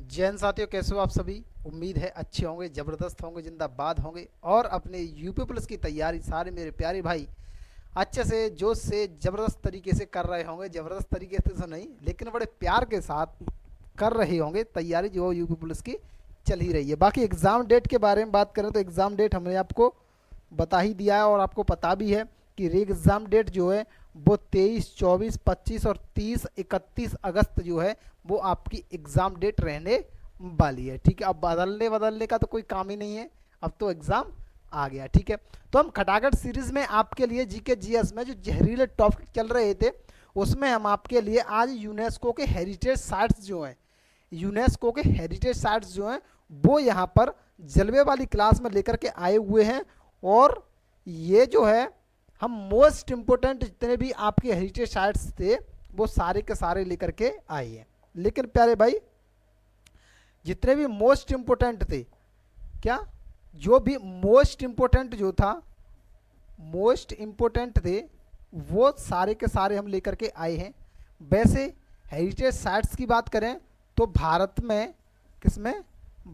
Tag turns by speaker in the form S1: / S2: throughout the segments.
S1: जैन साथियों, कैसे हो आप सभी। उम्मीद है अच्छे होंगे, ज़बरदस्त होंगे, जिंदाबाद होंगे और अपने यूपी पुलिस की तैयारी सारे मेरे प्यारे भाई अच्छे से जोश से ज़बरदस्त तरीके से कर रहे होंगे। ज़बरदस्त तरीके से तो नहीं, लेकिन बड़े प्यार के साथ कर रहे होंगे। तैयारी जो यूपी पुलिस की चल ही रही है। बाकी एग्ज़ाम डेट के बारे में बात करें तो एग्ज़ाम डेट हमने आपको बता ही दिया है और आपको पता भी है कि री एग्ज़ाम डेट जो है वो 23, 24, 25 और 30, 31 अगस्त जो है वो आपकी एग्ज़ाम डेट रहने वाली है। ठीक है, अब बदलने बदलने का तो कोई काम ही नहीं है, अब तो एग्ज़ाम आ गया। ठीक है, तो हम खटाखट सीरीज़ में आपके लिए जीके जीएस में जो जहरीले टॉपिक चल रहे थे उसमें हम आपके लिए आज यूनेस्को के हेरिटेज साइट्स जो हैं, यूनेस्को के हेरिटेज साइट्स जो हैं वो यहाँ पर जलवे वाली क्लास में लेकर के आए हुए हैं। और ये जो है हम मोस्ट इम्पोर्टेंट जितने भी आपके हेरिटेज साइट्स थे वो सारे के सारे लेकर के आए हैं। लेकिन प्यारे भाई, जितने भी मोस्ट इम्पोर्टेंट थे, क्या जो भी मोस्ट इम्पोर्टेंट जो था, मोस्ट इम्पोर्टेंट थे वो सारे के सारे हम लेकर के आए हैं। वैसे हेरिटेज साइट्स की बात करें तो भारत में, किसमें,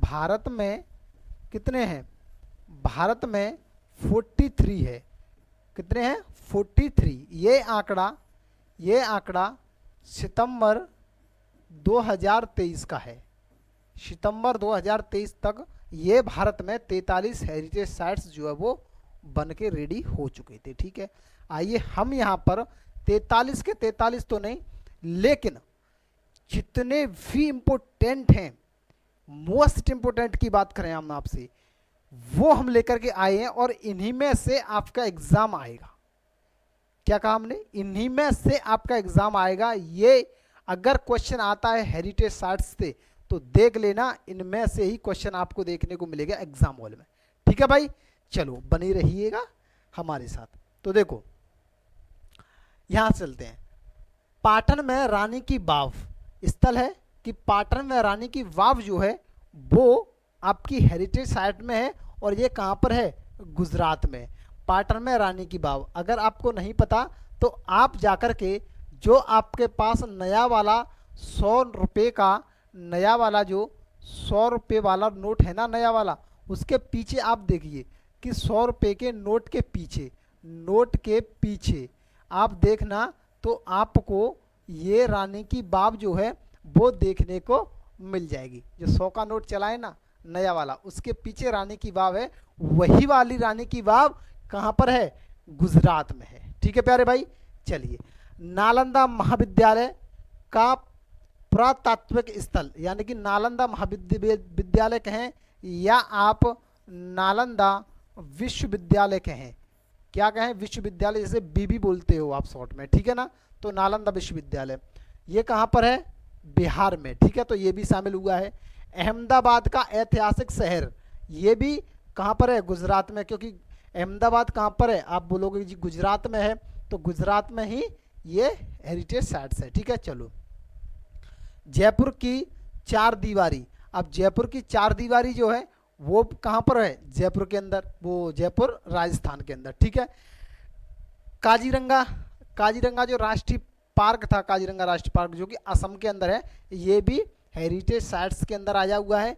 S1: भारत में कितने हैं, भारत में 43 है। कितने हैं, 43। ये आंकड़ा सितंबर 2023 का है। सितंबर 2023 तक ये भारत में 43 हेरिटेज साइट्स जो है वो बन के रेडी हो चुके थे। ठीक है, आइए हम यहाँ पर 43 के 43 तो नहीं, लेकिन जितने भी इम्पोर्टेंट हैं, मोस्ट इम्पोर्टेंट की बात करें हम आपसे, वो हम लेकर के आए हैं और इन्हीं में से आपका एग्जाम आएगा। क्या कहा हमने, इन्हीं में से आपका एग्जाम आएगा। ये अगर क्वेश्चन आता है हेरिटेज साइट्स से तो देख लेना, इनमें से ही क्वेश्चन आपको देखने को मिलेगा एग्जाम हॉल में। ठीक है भाई, चलो बनी रहिएगा हमारे साथ। तो देखो यहां चलते हैं। पाटन में रानी की वाव स्थल है कि पाटन में रानी की वाव जो है वो आपकी हेरिटेज साइट में है। और ये कहाँ पर है, गुजरात में। पाटन में रानी की वाव अगर आपको नहीं पता तो आप जाकर के जो आपके पास नया वाला 100 रुपये का नया वाला जो 100 रुपये वाला नोट है ना, नया वाला, उसके पीछे आप देखिए कि 100 रुपये के नोट के पीछे, नोट के पीछे आप देखना तो आपको ये रानी की वाव जो है वो देखने को मिल जाएगी। जो 100 का नोट चला है ना, नया वाला, उसके पीछे रानी की वाव है। वही वाली रानी की वाव कहाँ पर है, गुजरात में है। ठीक है प्यारे भाई, चलिए। नालंदा महाविद्यालय का पुरातात्विक स्थल, यानी कि नालंदा महाविद्यालय कहें या आप नालंदा विश्वविद्यालय कहें, क्या कहें, विश्वविद्यालय, जैसे बीबी बोलते हो आप शॉर्ट में। ठीक है ना, तो नालंदा विश्वविद्यालय ये कहाँ पर है, बिहार में। ठीक है, तो ये भी शामिल हुआ है। अहमदाबाद का ऐतिहासिक शहर, ये भी कहाँ पर है, गुजरात में। क्योंकि अहमदाबाद कहाँ पर है, आप बोलोगे जी गुजरात में है, तो गुजरात में ही ये हेरिटेज साइट्स है। ठीक है, चलो। जयपुर की चार दीवारी, अब जयपुर की चार दीवारी जो है वो कहाँ पर है, जयपुर के अंदर, वो जयपुर राजस्थान के अंदर। ठीक है। काजीरंगा, काजीरंगा जो राष्ट्रीय पार्क था, काजीरंगा राष्ट्रीय पार्क जो कि असम के अंदर है, ये भी हेरिटेज साइट्स के अंदर आया हुआ है।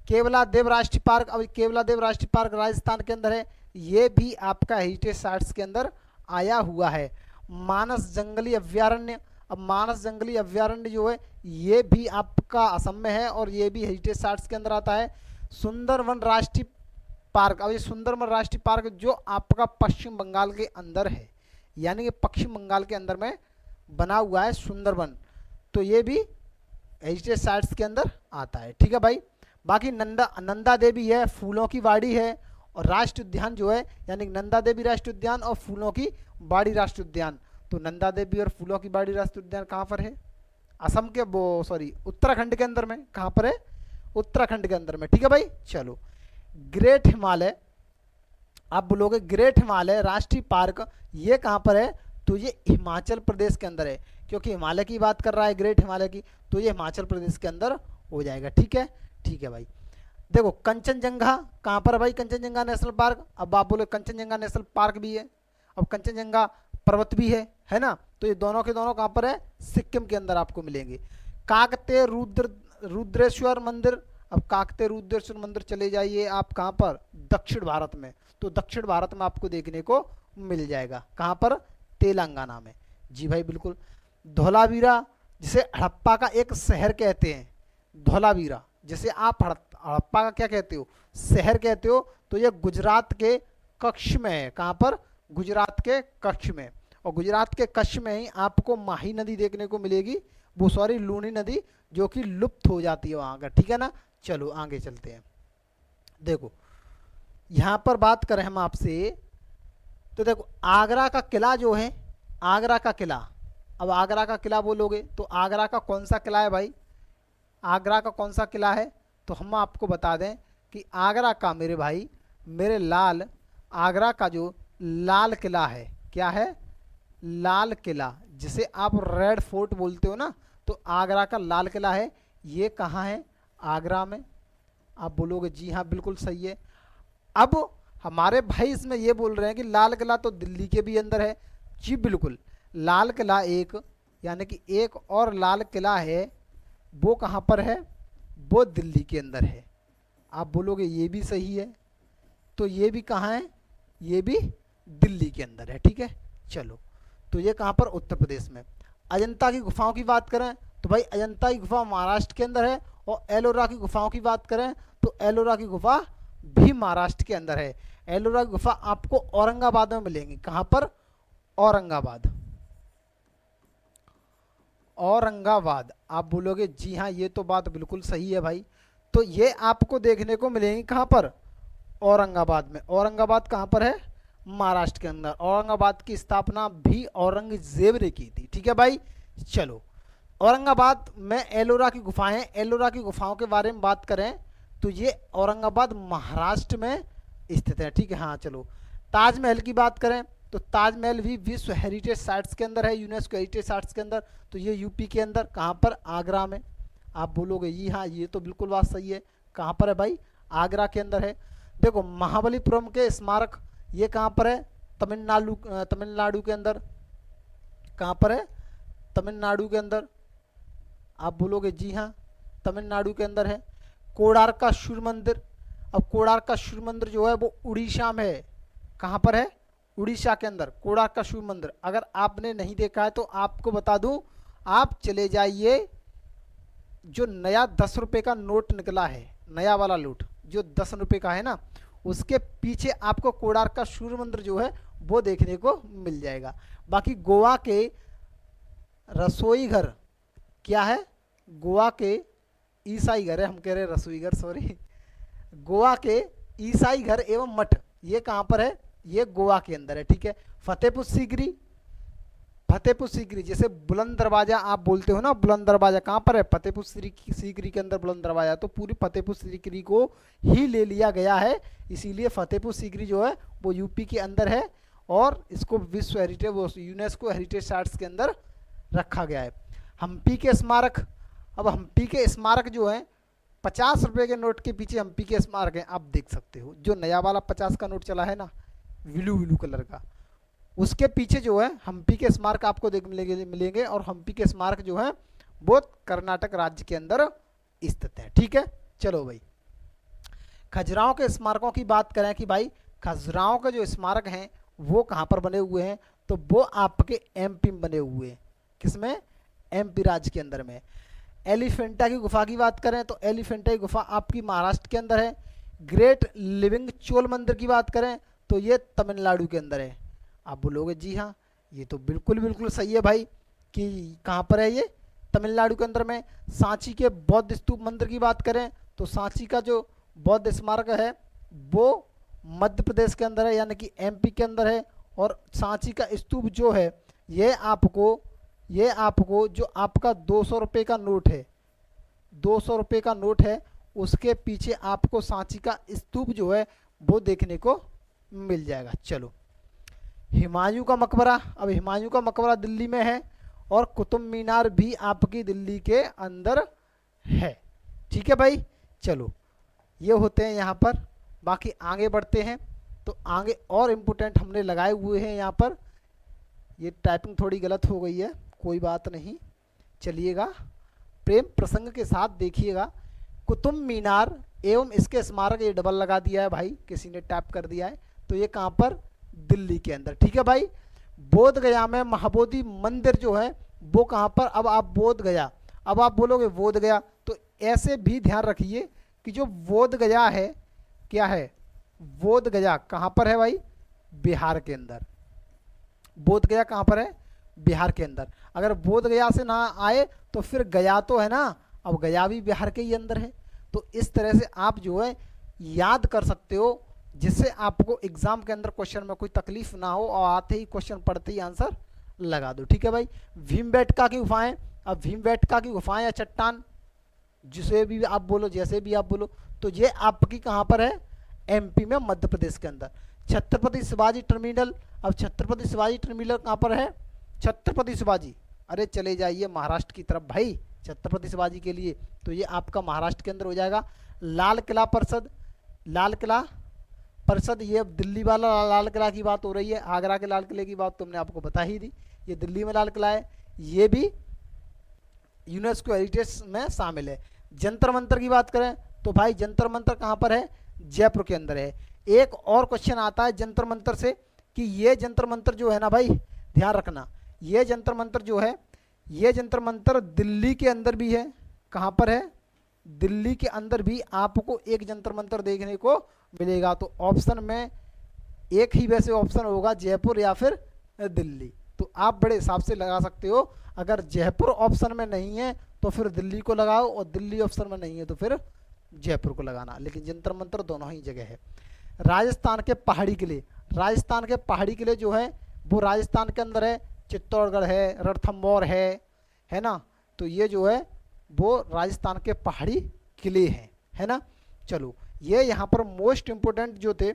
S1: केवला देव राष्ट्रीय पार्क, अब केवला देव राष्ट्रीय पार्क राजस्थान के अंदर है, ये भी आपका हेरिटेज साइट्स के अंदर आया हुआ है। मानस जंगली अभ्यारण्य, अब मानस जंगली अभ्यारण्य जो है ये भी आपका असम में है और ये भी हेरिटेज साइट्स के अंदर आता है। सुंदरवन राष्ट्रीय पार्क, अब ये सुंदरवन राष्ट्रीय पार्क जो आपका पश्चिम बंगाल के अंदर है, यानी कि पश्चिम बंगाल के अंदर में बना हुआ है सुंदरवन, तो ये भी हेरिटेज साइट्स के अंदर आता है। ठीक है भाई। बाकी नंदा देवी है, फूलों की वाड़ी है, और राष्ट्रीय उद्यान जो है, यानी नंदा देवी राष्ट्रीय उद्यान और फूलों की बाड़ी राष्ट्रीय उद्यान, तो नंदा देवी और फूलों की बाड़ी राष्ट्रीय उद्यान कहाँ पर है, असम के, वो सॉरी उत्तराखंड के अंदर में। कहाँ पर है, उत्तराखंड के अंदर में। ठीक है भाई, चलो। ग्रेट हिमालय, आप बोलोगे ग्रेट हिमालय राष्ट्रीय पार्क ये कहाँ पर है, तो ये हिमाचल प्रदेश के अंदर है। क्योंकि हिमालय की बात कर रहा है, ग्रेट हिमालय की, तो ये हिमाचल प्रदेश के अंदर हो जाएगा। ठीक है, ठीक है भाई। देखो कंचनजंगा कहाँ पर है भाई, कंचनजंगा नेशनल पार्क, अब आप बोले कंचनजंगा नेशनल पार्क भी है, अब कंचनजंगा पर्वत भी है ना, तो ये दोनों के दोनों कहाँ पर है, सिक्किम के अंदर आपको मिलेंगे। काकतीय रुद्रेश्वर मंदिर। अब काकतीय रुद्रेश्वर मंदिर चले जाइए आप कहाँ पर, दक्षिण भारत में, तो दक्षिण भारत में आपको देखने को मिल जाएगा। कहाँ पर, तेलंगाना में। जी भाई बिल्कुल। धोलावीरा जिसे हड़प्पा का एक शहर कहते हैं, धोलावीरा जिसे आप हड़प्पा का क्या कहते हो, शहर कहते हो, तो ये गुजरात के कच्छ में है। कहाँ पर, गुजरात के कच्छ में। और गुजरात के कच्छ में ही आपको माही नदी देखने को मिलेगी, वो सॉरी लूनी नदी, जो कि लुप्त हो जाती है वहाँ का, ठीक है ना। चलो आगे चलते हैं। देखो यहाँ पर बात करें हम आपसे, तो देखो आगरा का किला जो है, आगरा का किला, अब आगरा का किला बोलोगे तो आगरा का कौन सा किला है भाई, आगरा का कौन सा किला है, तो हम आपको बता दें कि आगरा का मेरे भाई मेरे लाल, आगरा का जो लाल किला है, क्या है, लाल किला, जिसे आप रेड फोर्ट बोलते हो ना, तो आगरा का लाल किला है। ये कहाँ है, आगरा में। आप बोलोगे जी हाँ बिल्कुल सही है। अब हमारे भाई इसमें ये बोल रहे हैं कि लाल किला तो दिल्ली के भी अंदर है। जी बिल्कुल, लाल किला एक, यानी कि एक और लाल किला है, वो कहाँ पर है, वो दिल्ली के अंदर है। आप बोलोगे ये भी सही है, तो ये भी कहाँ है, ये भी दिल्ली के अंदर है, ठीक है। चलो, तो ये कहाँ पर, उत्तर प्रदेश में। अजंता की गुफाओं की बात करें तो भाई अजंता की गुफा महाराष्ट्र के अंदर है, और एलोरा की गुफाओं की बात करें तो एलोरा की गुफा भी महाराष्ट्र के अंदर है। एलोरा की गुफा आपको औरंगाबाद में मिलेंगी। कहाँ पर, औरंगाबाद, औरंगाबाद। आप बोलोगे जी हाँ ये तो बात बिल्कुल सही है भाई, तो ये आपको देखने को मिलेंगी कहाँ पर, औरंगाबाद में। औरंगाबाद कहाँ पर है, महाराष्ट्र के अंदर। औरंगाबाद की स्थापना भी औरंगजेब ने की थी, ठीक है भाई। चलो, औरंगाबाद में एलोरा की गुफाएं, एलोरा की गुफाओं के बारे में बात करें तो ये औरंगाबाद महाराष्ट्र में स्थित है, ठीक है। हाँ चलो, ताजमहल की बात करें तो ताजमहल भी विश्व हेरिटेज साइट्स के अंदर है, यूनेस्को हेरिटेज साइट्स के अंदर, तो ये यूपी के अंदर। कहाँ पर, आगरा में। आप बोलोगे जी हाँ ये तो बिल्कुल बात सही है। कहाँ पर है भाई, आगरा के अंदर है। देखो महाबलीपुरम के स्मारक, ये कहाँ पर है, तमिलनाडु, तमिलनाडु के अंदर। कहाँ पर है, तमिलनाडु के अंदर। आप बोलोगे जी हाँ तमिलनाडु के अंदर है। कोणार्क का सूर्य मंदिर, अब कोणार्क का सूर्य मंदिर जो है वो उड़ीसा में है। कहाँ पर है, उड़ीसा के अंदर कोणार्क का सूर्य मंदिर। अगर आपने नहीं देखा है तो आपको बता दूं, आप चले जाइए, जो नया 10 रुपये का नोट निकला है, नया वाला नोट जो 10 रुपये का है ना, उसके पीछे आपको कोणार्क का सूर्य मंदिर जो है वो देखने को मिल जाएगा। बाकी गोवा के रसोई घर, क्या है, गोवा के ईसाई घर है, हम कह रहे हैं रसोई घर, सॉरी, गोवा के ईसाई घर एवं मठ, ये कहाँ पर है, ये गोवा के अंदर है, ठीक है। फतेहपुर सीकरी, फतेहपुर सीकरी जैसे बुलंद दरवाजा आप बोलते हो ना, बुलंद दरवाजा कहाँ पर है, फतेहपुर सीकरी के अंदर बुलंद दरवाजा, तो पूरी फतेहपुर सीकरी को ही ले लिया गया है, इसीलिए फतेहपुर सीकरी जो है वो यूपी के अंदर है, और इसको विश्व हेरिटेज, वो यूनेस्को हेरिटेज साइट्स के अंदर रखा गया है। हम्पी के स्मारक, अब हम्पी के स्मारक जो है 50 रुपये के नोट के पीछे हम्पी के स्मारक हैं, आप देख सकते हो। जो नया वाला 50 का नोट चला है ना, ब्लू ब्लू कलर का, उसके पीछे जो है हम्पी के स्मारक आपको देख मिलेंगे, और हम्पी के स्मारक जो है वो कर्नाटक राज्य के अंदर स्थित है, ठीक है। चलो भाई, खजुराहो के स्मारकों की बात करें कि भाई खजुराहो के जो स्मारक हैं वो कहाँ पर बने हुए हैं, तो वो आपके एमपी में बने हुए हैं। किसमें, एमपी राज्य के अंदर में। एलिफेंटा की गुफा की बात करें तो एलिफेंटा की गुफा आपकी महाराष्ट्र के अंदर है। ग्रेट लिविंग चोल मंदिर की बात करें तो ये तमिलनाडु के अंदर है। आप बोलोगे जी हाँ ये तो बिल्कुल बिल्कुल सही है भाई, कि कहाँ पर है ये, तमिलनाडु के अंदर में। सांची के बौद्ध स्तूप मंदिर की बात करें तो सांची का जो बौद्ध स्मारक है वो मध्य प्रदेश के अंदर है, यानी कि एमपी के अंदर है। और सांची का स्तूप जो है ये आपको जो आपका 200 रुपये का नोट है, 200 रुपये का नोट है, उसके पीछे आपको सांची का स्तूप जो है वो देखने को मिल जाएगा। चलो, हुमायूं का मकबरा, अब हुमायूं का मकबरा दिल्ली में है, और कुतुब मीनार भी आपकी दिल्ली के अंदर है, ठीक है भाई। चलो, ये होते हैं यहाँ पर। बाकी आगे बढ़ते हैं, तो आगे और इम्पोर्टेंट हमने लगाए हुए हैं यहाँ पर। ये टाइपिंग थोड़ी गलत हो गई है, कोई बात नहीं, चलिएगा। प्रेम प्रसंग के साथ देखिएगा। कुतुब मीनार एवं इसके स्मारक, ये डबल लगा दिया है भाई, किसी ने टैप कर दिया है, तो ये कहाँ पर, दिल्ली के अंदर। ठीक है भाई। बोध गया में महाबोधि मंदिर जो है वो कहाँ पर, अब आप बोध गया, अब आप बोलोगे बोध गया, तो ऐसे भी ध्यान रखिए कि जो बोध गया है, क्या है, बोध गया कहाँ पर है भाई, बिहार के अंदर। बोध गया कहाँ पर है, बिहार के अंदर। अगर बोध गया से ना आए तो फिर गया तो है ना, अब गया भी बिहार के ही अंदर है। तो इस तरह से आप जो है याद कर सकते हो, जिससे आपको एग्जाम के अंदर क्वेश्चन में कोई तकलीफ ना हो और आते ही क्वेश्चन पढ़ते ही आंसर लगा दो। ठीक है भाई। भीमबेटका की गुफाएं, अब भीमबेटका की गुफाएं या चट्टान, जिसे भी आप बोलो, जैसे भी आप बोलो, तो ये आपकी कहाँ पर है, एमपी में, मध्य प्रदेश के अंदर। छत्रपति शिवाजी टर्मिनल, अब छत्रपति शिवाजी टर्मिनल कहाँ पर है, छत्रपति शिवाजी, अरे चले जाइए महाराष्ट्र की तरफ भाई, छत्रपति शिवाजी के लिए, तो ये आपका महाराष्ट्र के अंदर हो जाएगा। लाल किला परिषद, लाल किला परिषद, ये दिल्ली वाला लाल किला की बात हो रही है, आगरा के लाल किले की बात तुमने आपको बता ही दी, ये दिल्ली में लाल किला है, ये भी यूनेस्को हेरिटेज में शामिल है। जंतर मंतर की बात करें तो भाई जंतर मंतर कहाँ पर है, जयपुर के अंदर है। एक और क्वेश्चन आता है जंतर मंतर से कि ये जंतर मंतर जो है ना भाई, ध्यान रखना, ये जंतर मंतर जो है, ये जंतर मंतर दिल्ली के अंदर भी है। कहाँ पर है, दिल्ली के अंदर भी आपको एक जंतर मंतर देखने को मिलेगा। तो ऑप्शन में एक ही वैसे ऑप्शन होगा, जयपुर या फिर दिल्ली। तो आप बड़े हिसाब से लगा सकते हो, अगर जयपुर ऑप्शन में नहीं है तो फिर दिल्ली को लगाओ, और दिल्ली ऑप्शन में नहीं है तो फिर जयपुर को लगाना, लेकिन जंतर मंतर दोनों ही जगह है। राजस्थान के पहाड़ी किले, राजस्थान के पहाड़ी किले जो है वो राजस्थान के अंदर है, चित्तौड़गढ़ है, रणथंभौर है ना, तो ये जो है वो राजस्थान के पहाड़ी किले हैं, है ना। चलो, ये यहाँ पर मोस्ट इम्पोर्टेंट जो थे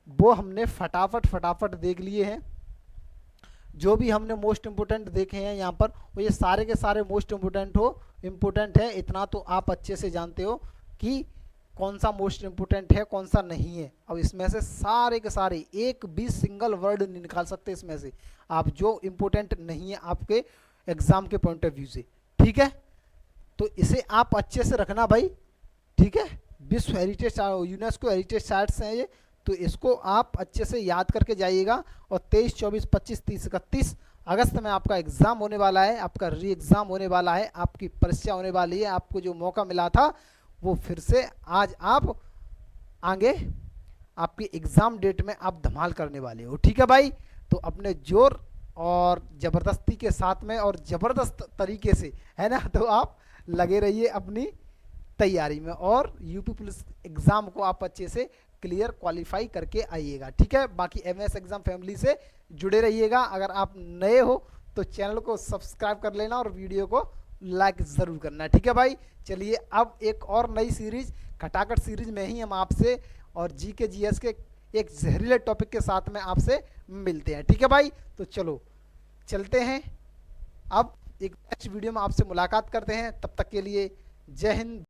S1: वो हमने फटाफट देख लिए हैं। जो भी हमने मोस्ट इम्पोर्टेंट देखे हैं यहाँ पर, वो ये सारे के सारे मोस्ट इम्पोर्टेंट है। इतना तो आप अच्छे से जानते हो कि कौन सा मोस्ट इम्पोर्टेंट है, कौन सा नहीं है। अब इसमें से सारे के सारे एक भी सिंगल वर्ड नहीं निकाल सकते इसमें से आप, जो इम्पोर्टेंट नहीं है आपके एग्जाम के पॉइंट ऑफ व्यू से। ठीक है, तो इसे आप अच्छे से रखना भाई। ठीक है, विश्व हेरिटेज, यूनेस्को हेरिटेज साइट्स हैं ये, तो इसको आप अच्छे से याद करके जाइएगा। और 23, 24, 25, 30, 31 अगस्त में आपका एग्ज़ाम होने वाला है, आपका री एग्ज़ाम होने वाला है, आपकी परीक्षा होने वाली है। आपको जो मौका मिला था वो फिर से आज आप आगे आपकी एग्ज़ाम डेट में आप धमाल करने वाले हो। ठीक है भाई, तो अपने जोर और ज़बरदस्ती के साथ में और ज़बरदस्त तरीके से, है ना, तो आप लगे रहिए अपनी तैयारी में, और यूपी पुलिस एग्ज़ाम को आप अच्छे से क्लियर क्वालिफाई करके आइएगा। ठीक है, बाकी एमएस एग्ज़ाम फैमिली से जुड़े रहिएगा। अगर आप नए हो तो चैनल को सब्सक्राइब कर लेना और वीडियो को लाइक ज़रूर करना। ठीक है भाई, चलिए अब एक और नई सीरीज, खटाखट सीरीज में ही हम आपसे और जीके जीएस के एक जहरीले टॉपिक के साथ में आपसे मिलते हैं। ठीक है भाई, तो चलो चलते हैं, अब एक नेक्स्ट वीडियो में आपसे मुलाकात करते हैं। तब तक के लिए जय हिंद।